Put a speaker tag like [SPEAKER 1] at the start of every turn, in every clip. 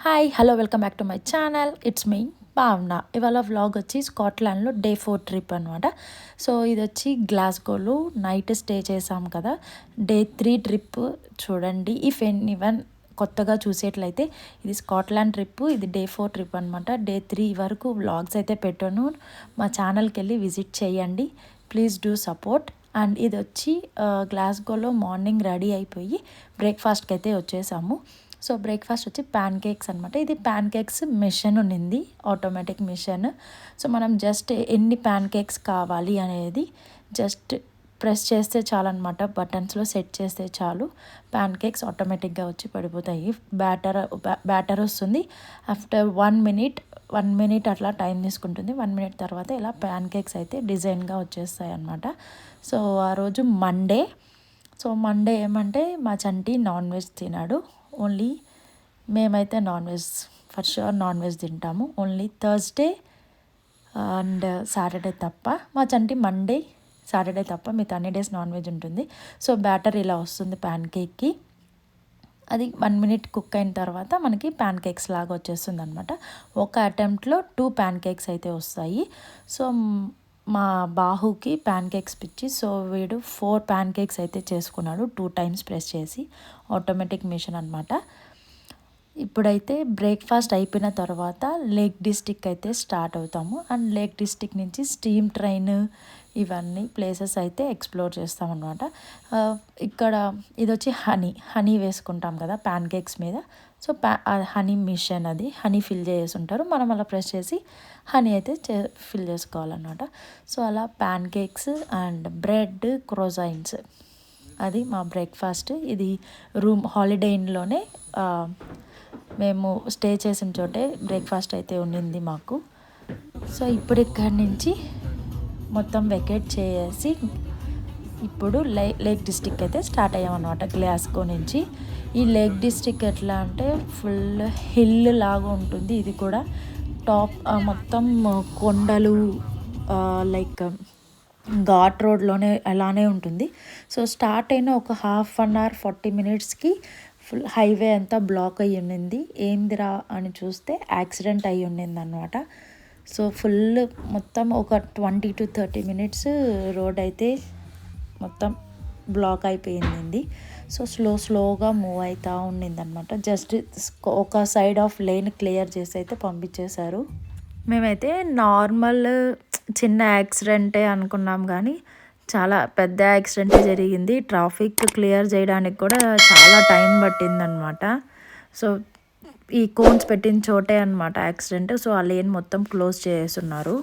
[SPEAKER 1] Hi hello welcome back to my channel. It's me భావన. ఇవాళ vlog వచ్చి స్కాట్లాండ్లో day 4 trip అనమాట. సో ఇది వచ్చి గ్లాస్గోలో నైట్ స్టే చేసాం కదా. డే 3 ట్రిప్ చూడండి. ఇఫ్ ఎనీవన్ కొత్తగా చూసేట్లయితే ఇది స్కాట్లాండ్ ట్రిప్, ఇది డే 4 ట్రిప్ అనమాట. డే 3 వరకు వ్లాగ్స్ అయితే పెట్టాను. మా ఛానల్కి వెళ్ళి విజిట్ చేయండి. Please do support. అండ్ ఇది వచ్చి గ్లాస్గోలో మార్నింగ్ రెడీ అయిపోయి బ్రేక్ఫాస్ట్కి అయితే వచ్చేసాము. సో బ్రేక్ఫాస్ట్ వచ్చి ప్యాన్ కేక్స్ అనమాట. ఇది ప్యాన్ కేక్స్ మిషన్ ఉన్నింది, ఆటోమేటిక్ మిషన్. సో మనం జస్ట్ ఎన్ని ప్యాన్ కేక్స్ కావాలి అనేది జస్ట్ ప్రెస్ చేస్తే చాలు అనమాట. బటన్స్లో సెట్ చేస్తే చాలు, ప్యాన్ కేక్స్ ఆటోమేటిక్గా వచ్చి పడిపోతాయి. బ్యాటర్ వస్తుంది. ఆఫ్టర్ 1 మినిట్ అట్లా టైం తీసుకుంటుంది. 1 మినిట్ తర్వాత ఇలా ప్యాన్ కేక్స్ అయితే డిజైన్గా వచ్చేస్తాయి అనమాట. సో ఆ రోజు మండే. సో మండే ఏమంటే మా చంటి నాన్ వెజ్ తినాడు. ఓన్లీ మేమైతే non veg, for sure non veg తింటాము. ఓన్లీ థర్స్డే అండ్ సాటర్డే తప్ప. మా చంటి మండే సాటర్డే తప్ప మిగతా అన్ని డేస్ నాన్ వెజ్ ఉంటుంది. సో బ్యాటర్ ఇలా వస్తుంది ప్యాన్ కేక్కి. అది 1 మినిట్ కుక్ అయిన తర్వాత మనకి ప్యాన్ కేక్స్ లాగా వచ్చేస్తుంది అనమాట. ఒక అటెంప్ట్లో 2 ప్యాన్ కేక్స్ అయితే వస్తాయి. సో మా బాహుకి ప్యాన్ కేక్స్ పిచ్చి. సో వీడు 4 ప్యాన్ కేక్స్ అయితే చేసుకున్నాడు 2 టైమ్స్ ప్రెస్ చేసి. ఆటోమేటిక్ మిషన్ అనమాట. ఇప్పుడైతే బ్రేక్ఫాస్ట్ అయిపోయిన తర్వాత లేక్ డిస్ట్రిక్ట్ అయితే స్టార్ట్ అవుతాము. అండ్ లేక్ డిస్ట్రిక్ట్ నుంచి స్టీమ్ ట్రైన్ ఇవన్నీ ప్లేసెస్ అయితే ఎక్స్ప్లోర్ చేస్తామన్నమాట. ఇక్కడ ఇది వచ్చి హనీ వేసుకుంటాం కదా ప్యాన్ కేక్స్ మీద. సో హనీ మిషన్, అది హనీ ఫిల్ చేసి ఉంటారు. మనం అలా ప్రెస్ చేసి హనీ అయితే ఫిల్ చేసుకోవాలన్నమాట. సో అలా ప్యాన్ కేక్స్ అండ్ బ్రెడ్ క్రోజైన్స్, అది మా బ్రేక్ఫాస్ట్. ఇది హాలిడే ఇన్లోనే మేము స్టే చేసిన చోటే బ్రేక్ఫాస్ట్ అయితే ఉండింది మాకు. సో ఇప్పుడు ఇక్కడి నుంచి మొత్తం వెకేట్ చేసి ఇప్పుడు లేక్ డిస్ట్రిక్ట్ అయితే స్టార్ట్ అయ్యామన్నమాట గ్లాస్గో నుంచి. ఈ లేక్ డిస్ట్రిక్ట్ ఎట్లా అంటే ఫుల్ హిల్ లాగా ఉంటుంది. ఇది కూడా టాప్ మొత్తం కొండలు, లైక్ ఘాట్ రోడ్లోనే అలానే ఉంటుంది. సో స్టార్ట్ అయిన ఒక 1/2 అవర్ 40 మినిట్స్కి ఫుల్ హైవే అంతా బ్లాక్ అయ్యి ఉండింది. ఏందిరా అని చూస్తే యాక్సిడెంట్ అయ్యి ఉండింది అనమాట. సో ఫుల్ మొత్తం ఒక 20 to 30 మినిట్స్ రోడ్ అయితే మొత్తం బ్లాక్ అయిపోయింది. సో స్లోగా మూవ్ అవుతూ ఉండింది అనమాట. జస్ట్ ఒక సైడ్ ఆఫ్ లేన్ క్లియర్ చేసి అయితే పంపించేశారు. మేమైతే నార్మల్ చిన్న యాక్సిడెంటే అనుకున్నాం, కానీ చాలా పెద్ద యాక్సిడెంటే జరిగింది. ట్రాఫిక్ క్లియర్ చేయడానికి కూడా చాలా టైం పట్టిందనమాట. సో ఈ కోన్స్ పెట్టిన చోటే అనమాట యాక్సిడెంట్. సో ఆ లేన్ మొత్తం క్లోజ్ చేస్తున్నారు.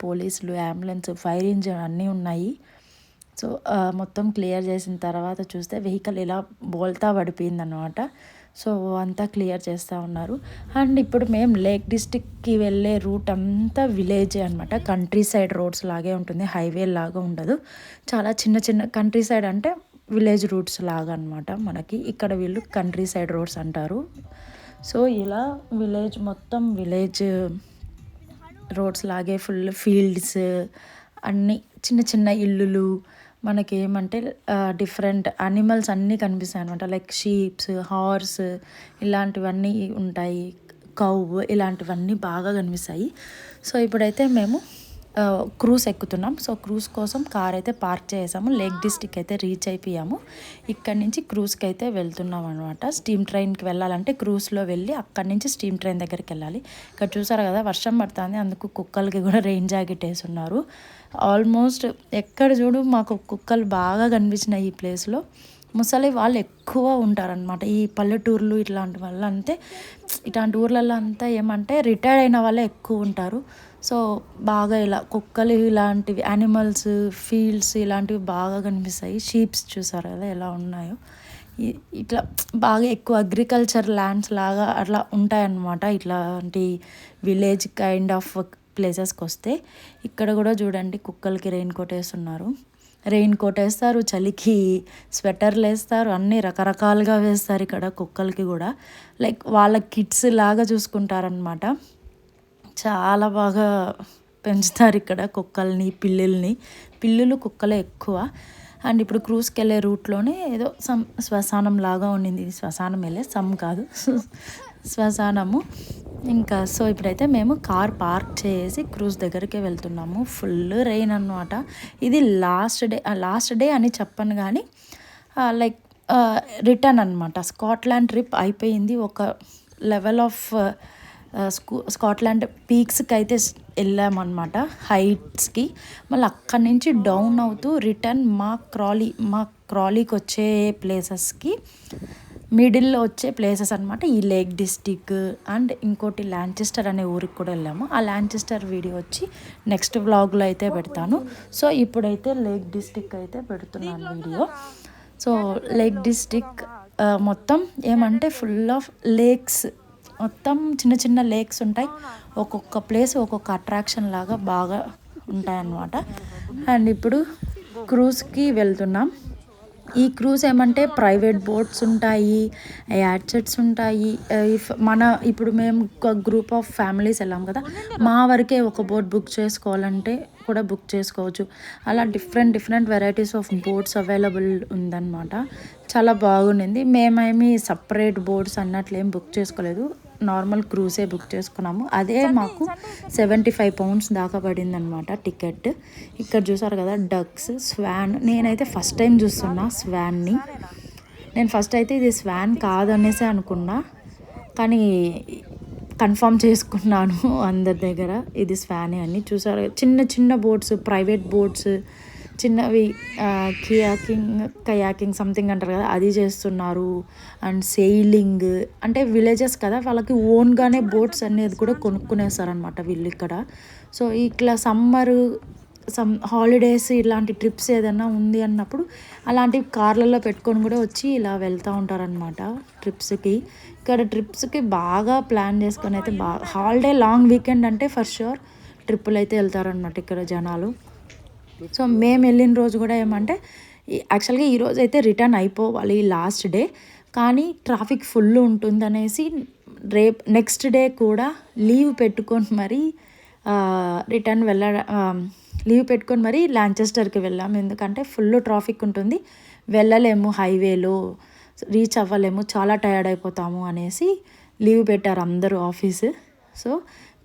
[SPEAKER 1] పోలీసులు, అంబులెన్స్, ఫైర్ ఇంజిన్ అన్నీ ఉన్నాయి. సో మొత్తం క్లియర్ చేసిన తర్వాత చూస్తే వెహికల్ ఇలా బోల్తా పడిపోయిందనమాట. సో అంతా క్లియర్ చేస్తూ ఉన్నారు. అండ్ ఇప్పుడు మేము లేక్ డిస్ట్రిక్ట్కి వెళ్ళే రూట్ అంతా విలేజే అనమాట. కంట్రీ సైడ్ రోడ్స్ లాగే ఉంటుంది, హైవే లాగా ఉండదు. చాలా చిన్న కంట్రీ సైడ్ అంటే విలేజ్ రూట్స్ లాగా అనమాట. మనకి ఇక్కడ వీళ్ళు కంట్రీ సైడ్ రోడ్స్ అంటారు. సో ఇలా మొత్తం విలేజ్ రోడ్స్ లాగే ఫుల్ ఫీల్డ్స్, అన్నీ చిన్న ఇల్లులు, మనకి ఏమంటే డిఫరెంట్ యానిమల్స్ అన్నీ కనిపిస్తాయి అనమాట. లైక్ షీప్స్, హార్స్ ఇలాంటివన్నీ ఉంటాయి, కౌ ఇలాంటివన్నీ బాగా కనిపిస్తాయి. సో ఇప్పుడైతే మేము క్రూజ్ ఎక్కుతున్నాం. సో క్రూజ్ కోసం కార్ అయితే పార్క్ చేసాము. లేక్ డిస్ట్రిక్ట్ అయితే రీచ్ అయిపోయాము. ఇక్కడి నుంచి క్రూజ్కి అయితే వెళ్తున్నాం అనమాట. స్టీమ్ ట్రైన్కి వెళ్ళాలంటే క్రూజ్లో వెళ్ళి అక్కడి నుంచి స్టీమ్ ట్రైన్ దగ్గరికి వెళ్ళాలి. ఇక్కడ చూసారు కదా వర్షం పడుతుంది, అందుకు కుక్కలకి కూడా రెయిన్ జాకెట్ వేసున్నారు. ఆల్మోస్ట్ ఎక్కడ చూడు మాకు కుక్కలు బాగా కనిపించినాయి ఈ ప్లేస్లో. ముసలి వాళ్ళు ఎక్కువ ఉంటారనమాట ఈ పల్లెటూర్లు. ఇట్లాంటి వల్ల అంతే, ఇట్లాంటి ఊర్లలో అంతా ఏమంటే రిటైర్డ్ అయిన వాళ్ళే ఎక్కువ ఉంటారు. సో బాగా ఇలా కుక్కలు ఇలాంటివి యానిమల్స్, ఫీల్డ్స్ ఇలాంటివి బాగా కనిపిస్తాయి. షీప్స్ చూసారు కదా ఎలా ఉన్నాయో. ఇట్లా బాగా ఎక్కువ అగ్రికల్చర్ ల్యాండ్స్ లాగా అట్లా ఉంటాయన్నమాట ఇట్లాంటి విలేజ్ కైండ్ ఆఫ్ ప్లేసెస్కి వస్తే. ఇక్కడ కూడా చూడండి కుక్కలకి రెయిన్ కోట్ వేస్తున్నారు. రెయిన్ కోట్ వేస్తారు, చలికి స్వెటర్లు వేస్తారు, అన్నీ రకరకాలుగా వేస్తారు ఇక్కడ కుక్కలకి కూడా. లైక్ వాళ్ళ కిడ్స్ లాగా చూసుకుంటారనమాట. చాలా బాగా పెంచుతారు ఇక్కడ కుక్కల్ని, పిల్లుల్ని. పిల్లులు కుక్కలే ఎక్కువ. అండ్ ఇప్పుడు క్రూజ్కి వెళ్ళే రూట్లోనే ఏదో శ్మశానం లాగా ఉండింది. ఇది శ్మశానం వెళ్ళే కాదు శ్మశానము. ఇంకా సో ఇప్పుడైతే మేము కార్ పార్క్ చేసి క్రూజ్ దగ్గరికి వెళ్తున్నాము. ఫుల్ రెయిన్ అన్నమాట. ఇది లాస్ట్ డే అని చెప్పను కానీ లైక్ రిటర్న్ అనమాట. స్కాట్లాండ్ ట్రిప్ అయిపోయింది. ఒక లెవెల్ ఆఫ్ స్కాట్లాండ్ పీక్స్కి అయితే వెళ్ళామన్నమాట, హైట్స్కి. మళ్ళీ అక్కడి నుంచి డౌన్ అవుతూ రిటర్న్ మా క్రాలీకి వచ్చే ప్లేసెస్కి మిడిల్లో వచ్చే ప్లేసెస్ అనమాట. ఈ లేక్ డిస్టిక్ అండ్ ఇంకోటి లాంచెస్టర్ అనే ఊరికి కూడా వెళ్ళాము. ఆ లాంచెస్టర్ వీడియో వచ్చి నెక్స్ట్ వ్లాగ్లో అయితే పెడతాను. సో ఇప్పుడైతే లేక్ డిస్టిక్ అయితే పెడుతున్నాను వీడియో. సో లేక్ డిస్టిక్ మొత్తం ఏమంటే ఫుల్ ఆఫ్ లేక్స్, మొత్తం చిన్న చిన్న లేక్స్ ఉంటాయి. ఒక్కొక్క ప్లేస్ ఒక్కొక్క అట్రాక్షన్ లాగా బాగా ఉంటాయన్నమాట. అండ్ ఇప్పుడు క్రూజ్కి వెళ్తున్నాం. ఈ క్రూజ్ ఏమంటే ప్రైవేట్ బోట్స్ ఉంటాయి, యాడ్సెట్స్ ఉంటాయి. ఇప్పుడు మేము ఒక గ్రూప్ ఆఫ్ ఫ్యామిలీస్ వెళ్ళాం కదా, మా వరకే ఒక బోట్ బుక్ చేసుకోవాలంటే కూడా బుక్ చేసుకోవచ్చు. అలా different varieties of boats available ఉందన్నమాట. చాలా బాగుండింది. మేమేమి సపరేట్ బోట్స్ అన్నట్లేం బుక్ చేసుకోలేదు, నార్మల్ క్రూజే బుక్ చేసుకున్నాము. అదే మాకు 75 పౌండ్స్ దాకా పడింది అనమాట టికెట్. ఇక్కడ చూసారు కదా డక్స్, స్వాన్. నేనైతే ఫస్ట్ టైం చూస్తున్నా స్వాన్ని. నేను ఫస్ట్ అయితే ఇది స్వాన్ కాదనేసి అనుకున్నా, కానీ కన్ఫర్మ్ చేసుకున్నాను అందరి దగ్గర ఇది స్వానే అని. చూసారు చిన్న చిన్న బోట్స్, ప్రైవేట్ బోట్స్, చిన్నవి కయాకింగ్ సంథింగ్ అంటారు కదా, అది చేస్తున్నారు. అండ్ సెయిలింగ్ అంటే విలేజెస్ కదా, వాళ్ళకి ఓన్గానే బోట్స్ అనేది కూడా కొనుక్కునేస్తారనమాట వీళ్ళు ఇక్కడ. సో ఇట్లా హాలిడేస్ ఇలాంటి ట్రిప్స్ ఏదైనా ఉంది అన్నప్పుడు అలాంటి కార్లలో పెట్టుకొని కూడా వచ్చి ఇలా వెళ్తూ ఉంటారనమాట ట్రిప్స్కి. ఇక్కడ ట్రిప్స్కి బాగా ప్లాన్ చేసుకొని అయితే హాలిడే లాంగ్ వీకెండ్ అంటే ఫర్ షూర్ ట్రిప్పులు అయితే వెళ్తారనమాట ఇక్కడ జనాలు. సో మేము వెళ్ళిన రోజు కూడా ఏమంటే యాక్చువల్గా ఈరోజు అయితే రిటర్న్ అయిపోవాలి లాస్ట్ డే, కానీ ట్రాఫిక్ ఫుల్ ఉంటుందనేసి నెక్స్ట్ డే కూడా లీవ్ పెట్టుకొని మరీ లీవ్ పెట్టుకొని మరీ లాంచెస్టర్కి వెళ్ళాము. ఎందుకంటే ఫుల్ ట్రాఫిక్ ఉంటుంది, వెళ్ళలేము, హైవేలో రీచ్ అవ్వలేము, చాలా టైర్డ్ అయిపోతాము అనేసి లీవ్ పెట్టారు అందరూ ఆఫీసు. సో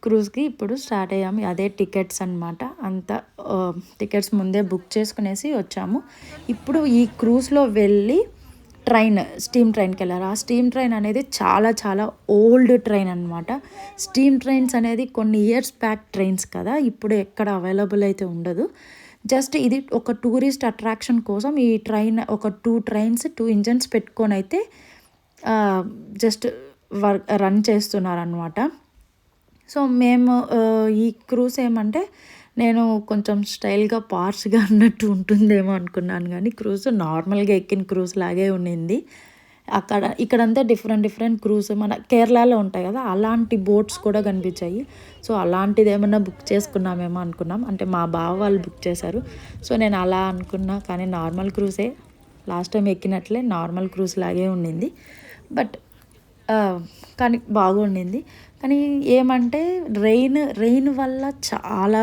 [SPEAKER 1] క్రూజ్కి ఇప్పుడు స్టార్ట్ అయ్యాము. అదే టికెట్స్ అనమాట, అంతా టికెట్స్ ముందే బుక్ చేసుకునేసి వచ్చాము. ఇప్పుడు ఈ క్రూజ్లో వెళ్ళి స్టీమ్ ట్రైన్కి వెళ్ళారు. ఆ స్టీమ్ ట్రైన్ అనేది చాలా చాలా ఓల్డ్ ట్రైన్ అనమాట. స్టీమ్ ట్రైన్స్ అనేది కొన్ని ఇయర్స్ బ్యాక్ ట్రైన్స్ కదా, ఇప్పుడు ఎక్కడ అవైలబుల్ అయితే ఉండదు. జస్ట్ ఇది ఒక టూరిస్ట్ అట్రాక్షన్ కోసం ఈ ట్రైన్ ఒక 2 ఇంజన్స్ పెట్టుకొని అయితే జస్ట్ రన్ చేస్తున్నారనమాట. సో మేము ఈ క్రూజ్ ఏమంటే నేను కొంచెం స్టైల్గా పార్ష్గా అన్నట్టు ఉంటుందేమో అనుకున్నాను, కానీ క్రూజ్ నార్మల్గా ఎక్కిన క్రూజ్ లాగే ఉండింది. ఇక్కడంతా డిఫరెంట్ క్రూజ్ మన కేరళలో ఉంటాయి కదా, అలాంటి బోట్స్ కూడా కనిపించాయి. సో అలాంటిది ఏమన్నా బుక్ చేసుకున్నామేమో అనుకున్నాం, అంటే మా బావ వాళ్ళు బుక్ చేశారు. సో నేను అలా అనుకున్నా, కానీ నార్మల్ క్రూజే లాస్ట్ టైం ఎక్కినట్లే నార్మల్ క్రూజ్ లాగే ఉండింది. బట్ కానీ బాగుండింది. కానీ ఏమంటే రెయిన్ వల్ల చాలా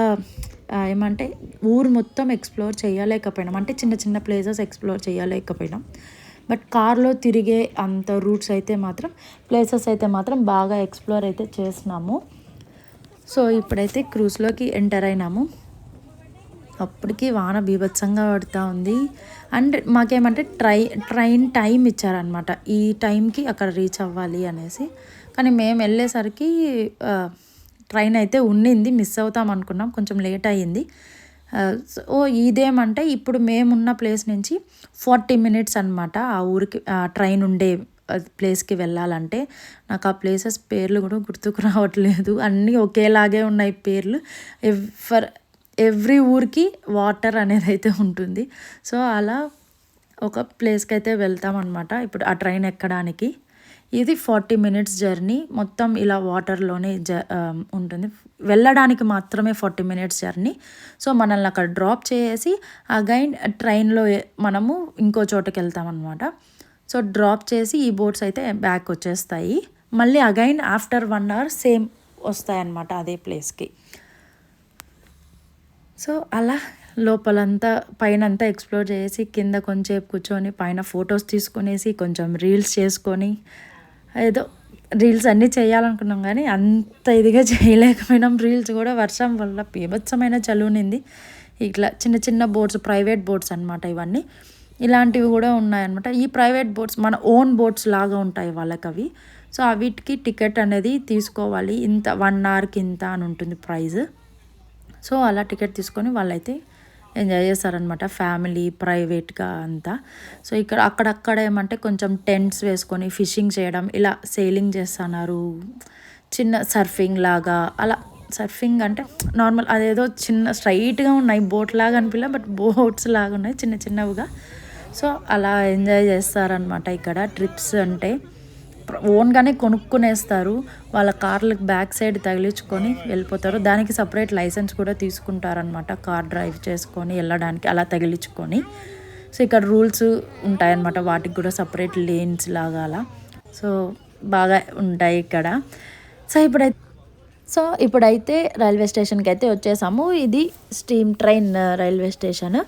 [SPEAKER 1] ఏమంటే ఊరు మొత్తం ఎక్స్ప్లోర్ చేయలేకపోయినాం, అంటే చిన్న చిన్న ప్లేసెస్ ఎక్స్ప్లోర్ చేయలేకపోయినాం. బట్ కార్లో తిరిగే అంత ప్లేసెస్ అయితే మాత్రం బాగా ఎక్స్ప్లోర్ అయితే చేసినాము. సో ఇప్పుడైతే క్రూజ్లోకి ఎంటర్ అయినాము. అప్పటికి వాన బీభత్సంగా పడుతూ ఉంది. అండ్ మాకేమంటే ట్రైన్ టైం ఇచ్చారనమాట, ఈ టైంకి అక్కడ రీచ్ అవ్వాలి అనేసి. కానీ మేము వెళ్ళేసరికి ట్రైన్ అయితే ఉండింది, మిస్ అవుతాం అనుకున్నాం, కొంచెం లేట్ అయ్యింది. సో ఇదేమంటే ఇప్పుడు మేమున్న ప్లేస్ నుంచి 40 మినిట్స్ అనమాట ఆ ఊరికి ట్రైన్ ఉండే ప్లేస్కి వెళ్ళాలంటే. నాకు ఆ ప్లేసెస్ పేర్లు కూడా గుర్తుకు రావట్లేదు, అన్నీ ఒకేలాగే ఉన్నాయి పేర్లు. ఎవ్రీ ఊరికి వాటర్ అనేది అయితే ఉంటుంది. సో అలా ఒక ప్లేస్కి అయితే వెళ్తామన్నమాట ఇప్పుడు ఆ ట్రైన్ ఎక్కడానికి. ఇది 40 మినిట్స్ జర్నీ, మొత్తం ఇలా వాటర్లోనే ఉంటుంది. వెళ్ళడానికి మాత్రమే 40 మినిట్స్ జర్నీ. సో మనల్ని అక్కడ డ్రాప్ చేసి అగైన్ ట్రైన్లో మనము ఇంకో చోటుకి వెళ్తామన్నమాట. సో డ్రాప్ చేసి ఈ బోట్స్ అయితే బ్యాక్ వచ్చేస్తాయి, మళ్ళీ అగైన్ ఆఫ్టర్ 1 అవర్ సేమ్ వస్తాయన్నమాట అదే ప్లేస్కి. సో అలా లోపలంతా పైనంతా ఎక్స్ప్లోర్ చేసి కింద కొంచెంసేపు కూర్చొని పైన ఫొటోస్ తీసుకునేసి కొంచెం రీల్స్ చేసుకొని ఏదో రీల్స్ అన్నీ చేయాలనుకున్నాం కానీ అంత ఇదిగా చేయలేకపోయినాం. రీల్స్ కూడా వర్షం వల్ల బీభత్సమైన చలునింది. ఇట్లా చిన్న చిన్న బోట్స్, ప్రైవేట్ బోట్స్ అనమాట ఇవన్నీ. ఇలాంటివి కూడా ఉన్నాయన్నమాట. ఈ ప్రైవేట్ బోట్స్ మన ఓన్ బోట్స్ లాగా ఉంటాయి వాళ్ళకి అవి. సో వీటికి టికెట్ అనేది తీసుకోవాలి, ఇంత 1 అవర్కి ఇంత అని ఉంటుంది ప్రైజ్. సో అలా టికెట్ తీసుకొని వాళ్ళైతే ఎంజాయ్ చేస్తారనమాట, ఫ్యామిలీ ప్రైవేట్గా అంతా. సో ఇక్కడ అక్కడక్కడ ఏమంటే కొంచెం టెంట్స్ వేసుకొని ఫిషింగ్ చేయడం, ఇలా సెయిలింగ్ చేస్తున్నారు, చిన్న సర్ఫింగ్ లాగా. అలా సర్ఫింగ్ అంటే నార్మల్ అదేదో చిన్న స్ట్రైట్గా ఉన్నాయి, బోట్ లాగా అనిపించలే, బట్ బోట్స్ లాగా ఉన్నాయి చిన్న చిన్నవిగా. సో అలా ఎంజాయ్ చేస్తారనమాట ఇక్కడ. ట్రిప్స్ అంటే ఓన్గానే కొనుక్కునేస్తారు, వాళ్ళ కార్లకు బ్యాక్ సైడ్ తగిలించుకొని వెళ్ళిపోతారు. దానికి సపరేట్ లైసెన్స్ కూడా తీసుకుంటారనమాట, కార్ డ్రైవ్ చేసుకొని వెళ్ళడానికి అలా తగిలించుకొని. సో ఇక్కడ రూల్స్ ఉంటాయన్నమాట, వాటికి కూడా సపరేట్ లేన్స్ లాగా అలా. సో బాగా ఉంటాయి ఇక్కడ. సో ఇప్పుడైతే రైల్వే స్టేషన్కి అయితే వచ్చేసాము. ఇది స్టీమ్ ట్రైన్ రైల్వే స్టేషన్.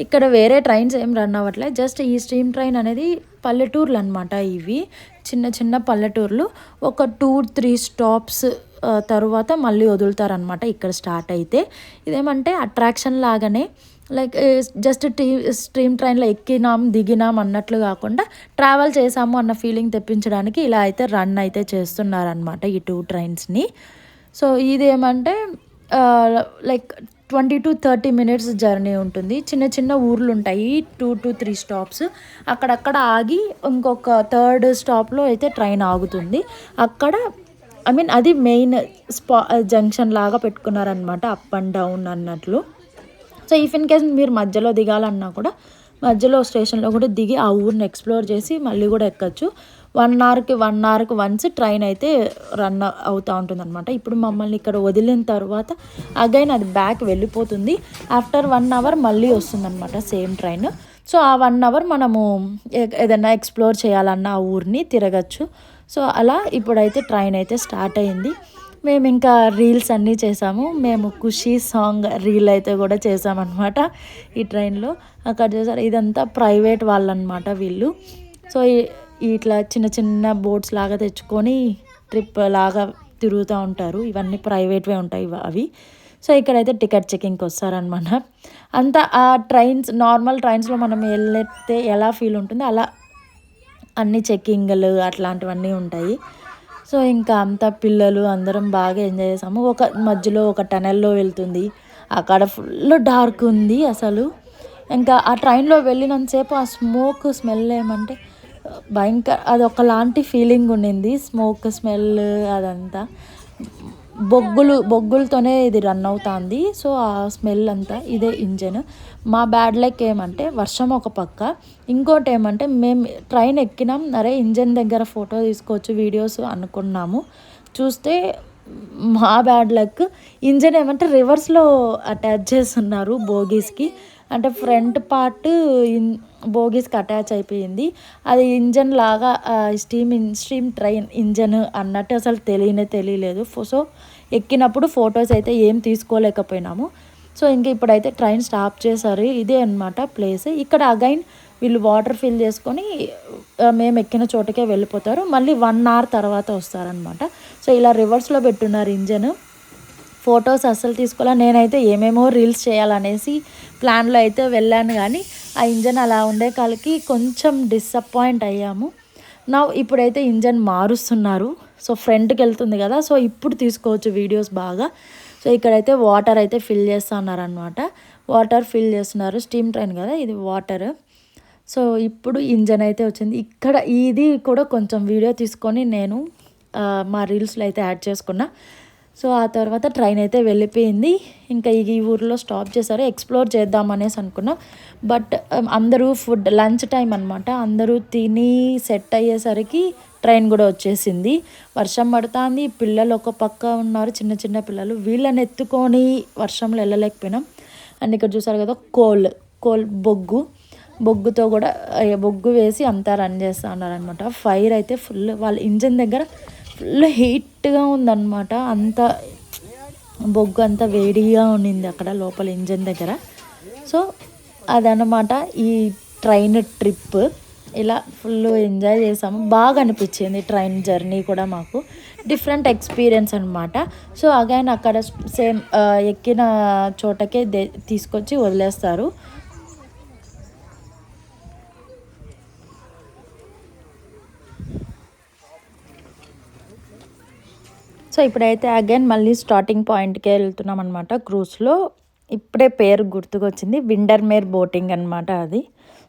[SPEAKER 1] ఇక్కడ వేరే ట్రైన్స్ ఏం రన్ అవ్వట్లేదు, జస్ట్ ఈ స్టీమ్ ట్రైన్ అనేది పల్లెటూర్లు అనమాట. ఇవి చిన్న చిన్న పల్లెటూర్లు, ఒక 2-3 స్టాప్స్ తర్వాత మళ్ళీ వదులుతారనమాట ఇక్కడ స్టార్ట్ అయితే. ఇదేమంటే అట్రాక్షన్ లాగానే, లైక్ జస్ట్ స్ట్రీమ్ ట్రైన్లో ఎక్కినాం దిగినాం అన్నట్లు కాకుండా ట్రావెల్ చేసాము అన్న ఫీలింగ్ తెప్పించడానికి ఇలా అయితే రన్ అయితే చేస్తున్నారనమాట ఈ 2 ట్రైన్స్ని. సో ఇదేమంటే లైక్ 20-30 మినిట్స్ జర్నీ ఉంటుంది. చిన్న చిన్న ఊర్లు ఉంటాయి, 2-3 స్టాప్స్. అక్కడక్కడ ఆగి ఇంకొక 3rd స్టాప్లో అయితే ట్రైన్ ఆగుతుంది. అక్కడ అది మెయిన్ జంక్షన్ లాగా పెట్టుకున్నారనమాట, అప్ అండ్ డౌన్ అన్నట్లు. సో ఇఫ్ ఇన్ కేస్ మీరు మధ్యలో దిగాలన్నా కూడా మధ్యలో స్టేషన్లో కూడా దిగి ఆ ఊరిని ఎక్స్ప్లోర్ చేసి మళ్ళీ కూడా ఎక్కచ్చు. 1 అవర్కి వన్స్ ట్రైన్ అయితే రన్ అవుతూ ఉంటుంది అనమాట. ఇప్పుడు మమ్మల్ని ఇక్కడ వదిలిన తర్వాత అగైన్ అది బ్యాక్ వెళ్ళిపోతుంది. ఆఫ్టర్ 1 అవర్ మళ్ళీ వస్తుంది అనమాట సేమ్ ట్రైన్. సో ఆ 1 అవర్ మనము ఏదైనా ఎక్స్ప్లోర్ చేయాలన్న ఆ ఊరిని తిరగచ్చు. సో అలా ఇప్పుడైతే ట్రైన్ అయితే స్టార్ట్ అయ్యింది. మేము ఇంకా రీల్స్ అన్నీ చేసాము. మేము ఖుషి సాంగ్ రీల్ అయితే కూడా చేసామన్నమాట ఈ ట్రైన్లో. అక్కడ చేసారు, ఇదంతా ప్రైవేట్ వాళ్ళనమాట వీళ్ళు. సో ఇట్లా చిన్న చిన్న బోట్స్ లాగా తెచ్చుకొని ట్రిప్ లాగా తిరుగుతూ ఉంటారు. ఇవన్నీ ప్రైవేట్వే ఉంటాయి అవి. సో ఇక్కడైతే టికెట్ చెకింగ్కి వస్తారనమాట. అంతా ఆ ట్రైన్స్ నార్మల్ ట్రైన్స్లో మనం వెళ్తే ఎలా ఫీల్ ఉంటుందో అలా అన్ని చెకింగ్లు అట్లాంటివన్నీ ఉంటాయి. సో ఇంకా అంతా పిల్లలు అందరం బాగా ఎంజాయ్ చేసాము. మధ్యలో ఒక టనెల్లో వెళ్తుంది, అక్కడ ఫుల్ డార్క్ ఉంది అసలు. ఇంకా ఆ ట్రైన్లో వెళ్ళినంతసేపు ఆ స్మోక్ స్మెల్ ఏమంటే భయంకర, అది ఒకలాంటి ఫీలింగ్ ఉండింది. స్మోక్ స్మెల్ అదంతా బొగ్గులతోనే ఇది రన్ అవుతుంది. సో ఆ స్మెల్ అంతా ఇదే ఇంజన్. మా బ్యాడ్ లక్ ఏమంటే వర్షం ఒక పక్క, ఇంకోటి ఏమంటే మేము ట్రైన్ ఎక్కినాం, అరే ఇంజన్ దగ్గర ఫోటో తీసుకోవచ్చు వీడియోస్ అనుకున్నాము. చూస్తే మా బ్యాడ్ లక్ ఇంజన్ ఏమంటే రివర్స్లో అటాచ్ చేస్తున్నారు బోగీస్కి. అంటే ఫ్రంట్ పార్ట్ బోగీస్కి అటాచ్ అయిపోయింది. అది ఇంజన్ లాగా స్టీమ్ ట్రైన్ ఇంజన్ అన్నట్టు అసలు తెలియలేదు. సో ఎక్కినప్పుడు ఫొటోస్ అయితే ఏం తీసుకోలేకపోయినాము. సో ఇంక ఇప్పుడైతే ట్రైన్ స్టాప్ చేశారు. ఇదే అనమాట ప్లేస్. ఇక్కడ అగైన్ వీళ్ళు వాటర్ ఫిల్ చేసుకొని మేము ఎక్కిన చోటకే వెళ్ళిపోతారు. మళ్ళీ 1 అవర్ తర్వాత వస్తారనమాట. సో ఇలా రివర్స్లో పెట్టున్నారు ఇంజన్. ఫొటోస్ అస్సలు తీసుకోలే. నేనైతే ఏమేమో రీల్స్ చేయాలనేసి ప్లాన్లో అయితే వెళ్ళాను, కానీ ఆ ఇంజన్ అలా ఉండే కాలికి కొంచెం డిసప్పాయింట్ అయ్యాము. ఇప్పుడైతే ఇంజన్ మారుస్తున్నారు. సో ఫ్రంట్కి వెళ్తుంది కదా, సో ఇప్పుడు తీసుకోవచ్చు వీడియోస్ బాగా. సో ఇక్కడైతే వాటర్ అయితే ఫిల్ చేస్తున్నారనమాట. వాటర్ ఫిల్ చేస్తున్నారు, స్టీమ్ ట్రైన్ కదా ఇది వాటర్. సో ఇప్పుడు ఇంజన్ అయితే వచ్చింది. ఇక్కడ ఇది కూడా కొంచెం వీడియో తీసుకొని నేను మా రీల్స్లో అయితే యాడ్ చేసుకున్నా. సో ఆ తర్వాత ట్రైన్ అయితే వెళ్ళిపోయింది. ఇంకా ఈ ఊరిలో స్టాప్ చేశారు, ఎక్స్ప్లోర్ చేద్దామనేసి అనుకున్నాం. బట్ అందరూ లంచ్ టైం అనమాట, అందరూ తిని సెట్ అయ్యేసరికి ట్రైన్ కూడా వచ్చేసింది. వర్షం పడుతుంది, పిల్లలు ఒక పక్క ఉన్నారు, చిన్న చిన్న పిల్లలు, వీళ్ళని ఎత్తుకొని వర్షంలో వెళ్ళలేకపోయినాం. అండ్ ఇక్కడ చూసారు కదా కోల్ బొగ్గుతో కూడా బొగ్గు వేసి అంతా రన్ చేస్తూ ఉన్నారనమాట. ఫైర్ అయితే ఫుల్, వాళ్ళ ఇంజన్ దగ్గర ఫుల్ హీట్గా ఉందన్నమాట. అంత బొగ్గు అంతా వేడిగా ఉండింది అక్కడ లోపల ఇంజన్ దగ్గర. సో అదనమాట ఈ ట్రైన్ ట్రిప్. ఇలా ఫుల్ ఎంజాయ్ చేసాము, బాగా అనిపించింది ట్రైన్ జర్నీ కూడా మాకు డిఫరెంట్ ఎక్స్పీరియన్స్ అనమాట. సో అగైన్ అక్కడ సేమ్ ఎక్కిన చోటకే తీసుకొచ్చి వదిలేస్తారు. సో ఇప్పుడైతే అగైన్ మళ్ళీ స్టార్టింగ్ పాయింట్కే వెళ్తున్నాం అనమాట క్రూజ్లో. ఇప్పుడే పేరు గుర్తుకొచ్చింది, విండర్మేర్ బోటింగ్ అనమాట అది.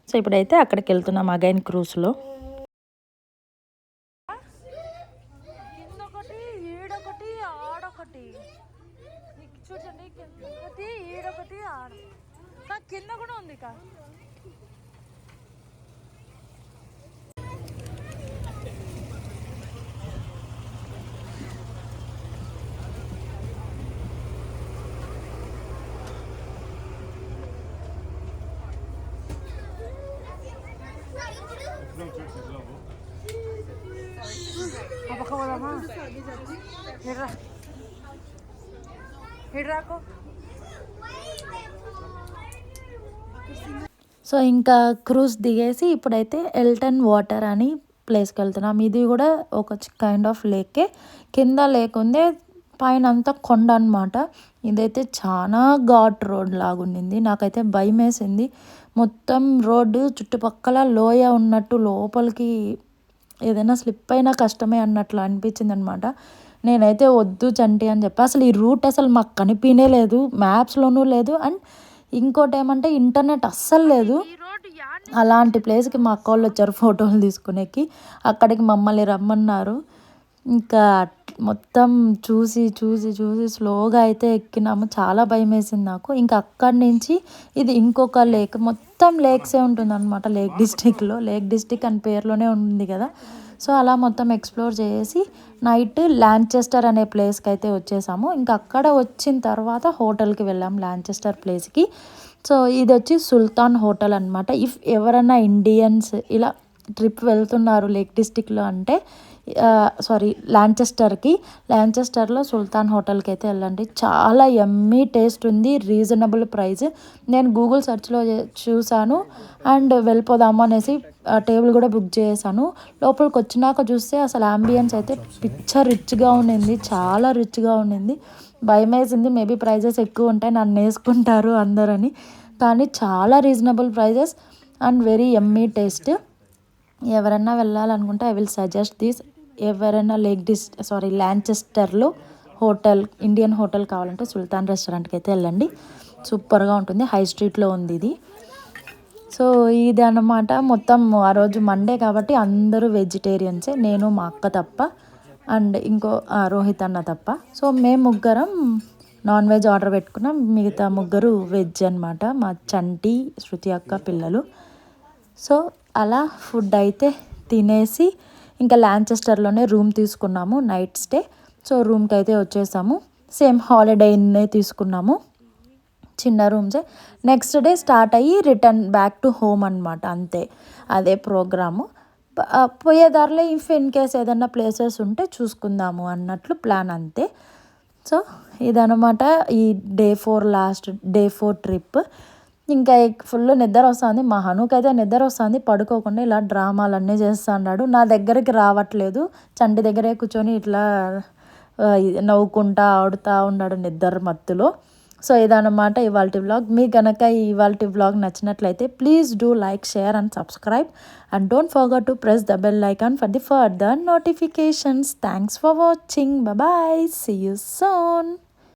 [SPEAKER 1] సో ఇప్పుడైతే అక్కడికి వెళ్తున్నాం అగైన్ క్రూజ్లో. కింద కూడా ఉంది. సో ఇంకా క్రూజ్ దిగేసి ఇప్పుడైతే ఎల్టన్ వాటర్ అని ప్లేస్కి వెళ్తున్నాం. ఇది కూడా ఒక కైండ్ ఆఫ్ లేకే. కింద లేక్ ఉంది, పైన అంతా కొండ అనమాట. ఇదైతే చాలా ఘాట్ రోడ్ లాగా ఉండింది, నాకైతే భయం వేసింది. మొత్తం రోడ్డు చుట్టుపక్కల లోయ ఉన్నట్టు, లోపలికి ఏదైనా స్లిప్ అయినా కష్టమే అన్నట్లు అనిపించింది అనమాట. నేనైతే వద్దు చంటి అని చెప్పి, అసలు ఈ రూట్ అసలు మాకు కనిపించనే లేదు, మ్యాప్స్లోనూ లేదు. అండ్ ఇంకోటి ఏమంటే ఇంటర్నెట్ అస్సలు లేదు. అలాంటి ప్లేస్కి మా అక్క వాళ్ళు వచ్చారు ఫోటోలు తీసుకునేకి. అక్కడికి మమ్మల్ని రమ్మన్నారు. ఇంకా మొత్తం చూసి చూసి చూసి స్లోగా అయితే ఎక్కినాము. చాలా భయం వేసింది నాకు. ఇంకా అక్కడి నుంచి ఇది ఇంకొక లేక్, మొత్తం లేక్సే ఉంటుంది అనమాట లేక్ డిస్టిక్లో. లేక్ డిస్టిక్ అని పేరులోనే ఉంది కదా. సో అలా మొత్తం ఎక్స్ప్లోర్ చేసి నైట్ లాంచెస్టర్ అనే ప్లేస్కి అయితే వచ్చేసాము. ఇంకా అక్కడ వచ్చిన తర్వాత హోటల్కి వెళ్ళాం, లాంచెస్టర్ ప్లేస్కి. సో ఇది వచ్చి సుల్తాన్ హోటల్ అనమాట. ఇఫ్ ఎవరైనా ఇండియన్స్ ఇలా ట్రిప్ వెళ్తున్నారు లేక్ డిస్టిక్లో అంటే లాంచెస్టర్లో సుల్తాన్ హోటల్కి అయితే వెళ్ళండి. చాలా యమ్మీ టేస్ట్ ఉంది, రీజనబుల్ ప్రైస్. నేను గూగుల్ సెర్చ్లో చూసాను అండ్ వెళ్ళిపోదాము అనేసి టేబుల్ కూడా బుక్ చేశాను. లోపలికి వచ్చినాక చూస్తే అసలు అంబియన్స్ అయితే రిచ్గా ఉండింది, చాలా రిచ్గా ఉండింది. భయం వేసింది, మేబీ ప్రైజెస్ ఎక్కువ ఉంటాయి, నన్ను వేసుకుంటారు అందరని. కానీ చాలా reasonable prices and very yummy taste. ఎవరైనా వెళ్ళాలనుకుంటే ఐ విల్ సజెస్ట్ దిస్. ఎవరైనా లాంచెస్టర్లో హోటల్, ఇండియన్ హోటల్ కావాలంటే సుల్తాన్ రెస్టారెంట్కి అయితే వెళ్ళండి, సూపర్గా ఉంటుంది. హై స్ట్రీట్లో ఉంది ఇది. సో ఇది అన్నమాట మొత్తం. ఆ రోజు మండే కాబట్టి అందరూ వెజిటేరియన్సే, నేను మా అక్క తప్ప అండ్ ఇంకో రోహిత్ అన్న తప్ప. సో మేము ముగ్గురం నాన్ వెజ్ ఆర్డర్ పెట్టుకున్నాం, మిగతా ముగ్గురు వెజ్ అనమాట, మా చంటి, శృతి అక్క పిల్లలు. సో అలా ఫుడ్ అయితే తినేసి ఇంకా లాంచెస్టర్లోనే రూమ్ తీసుకున్నాము నైట్ స్టే. సో రూమ్కి అయితే వచ్చేసాము. సేమ్ హాలిడే ఇన్నే తీసుకున్నాము, చిన్న రూమ్సే. నెక్స్ట్ డే స్టార్ట్ అయ్యి రిటర్న్ బ్యాక్ టు హోమ్ అనమాట, అంతే. అదే ప్రోగ్రాము. పోయేదారిలో ఇఫ్ ఇన్ కేస్ ఏదన్నా ప్లేసెస్ ఉంటే చూసుకుందాము అన్నట్లు ప్లాన్, అంతే. సో ఇదనమాట ఈ డే 4 ట్రిప్. ఇంకా ఫుల్ నిద్ర వస్తుంది, మా హనుకైతే నిద్ర వస్తుంది, పడుకోకుండా ఇలా డ్రామాలన్నీ చేస్తున్నాడు. నా దగ్గరికి రావట్లేదు, చంటి దగ్గరే కూర్చొని ఇట్లా నవ్వుకుంటా ఆడుతూ ఉన్నాడు నిద్ర మత్తులో. సో ఇదన్నమాట ఇవాల్టి వ్లాగ్. మీకు కనుక ఇవాల్టి వ్లాగ్ నచ్చినట్లయితే please do like, share and subscribe. And don't forget to press the bell icon for the further notifications. Thanks for watching. Bye, see you soon.